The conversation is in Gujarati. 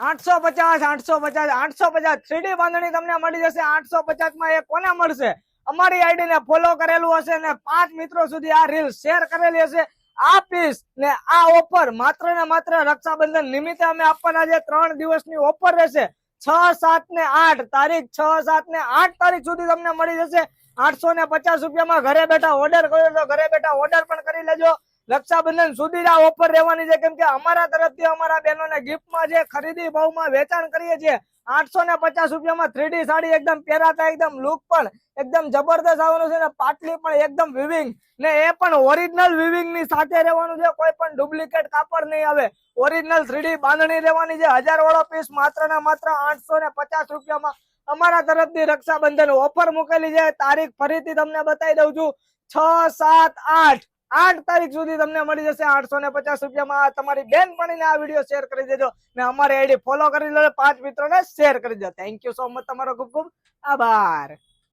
850 850 850 3D બાંધણી તમને મળી જશે 850 માં. એ કોને મળશે? અમારી આઈડી ને ફોલો કરેલું હશે ને 5 મિત્રો સુધી આ રીલ શેર કરેલી હશે. આ પીસ ને આ ઓફર માત્ર ને માત્ર રક્ષાબંધન નિમિત્તે અમે આપવાના છે. 3 દિવસની ઓફર રહેશે. 6, 7 ને 8 તારીખ, 6, 7 ને 8 તારીખ સુધી તમને મળી જશે 850 રૂપિયામાં. ઘરે બેઠા ઓર્ડર કર્યો તો ઘરે બેઠા ઓર્ડર પણ કરી લેજો. રક્ષાબંધન સુધી આ ઓફર રહેવાની છે, કેમ કે અમારા તરફથી અમારા બહેનોને ગિફ્ટમાં જે ખરીદી ભાવમાં વેચાણ કરીએ છીએ 850 રૂપિયામાં 3D સાડી એકદમ પહેરાતા એકદમ લુક પણ એકદમ જબરદસ્ત આવવાનું છે ને પાટલી પણ એકદમ વિવિંગ ને એ પણ ઓરિજિનલ વિવિંગ ની સાથે રહેવાનું છે. કોઈ પણ ડુપ્લિકેટ કાપડ નહીં આવે. ઓરિજિનલ 3D બાંધણી રહેવાની છે. 1000 વાળો પીસ માત્ર ને માત્ર 850 રૂપિયામાં અમારા તરફથી રક્ષાબંધન ઓફર મૂકેલી છે. તારીખ ફરીથી તમને બતાવી દઉં છું. 6, 7, 8 તારીખ સુધી તમને મળી જશે 850 રૂપિયામાં. તમારી બેનપણીને આ વિડીયો શેર કરી દેજો ને અમારી આઈડી ફોલો કરી લો. 5 મિત્રોને શેર કરી દો. Thank you so much. તમારો ખૂબ ખૂબ આભાર.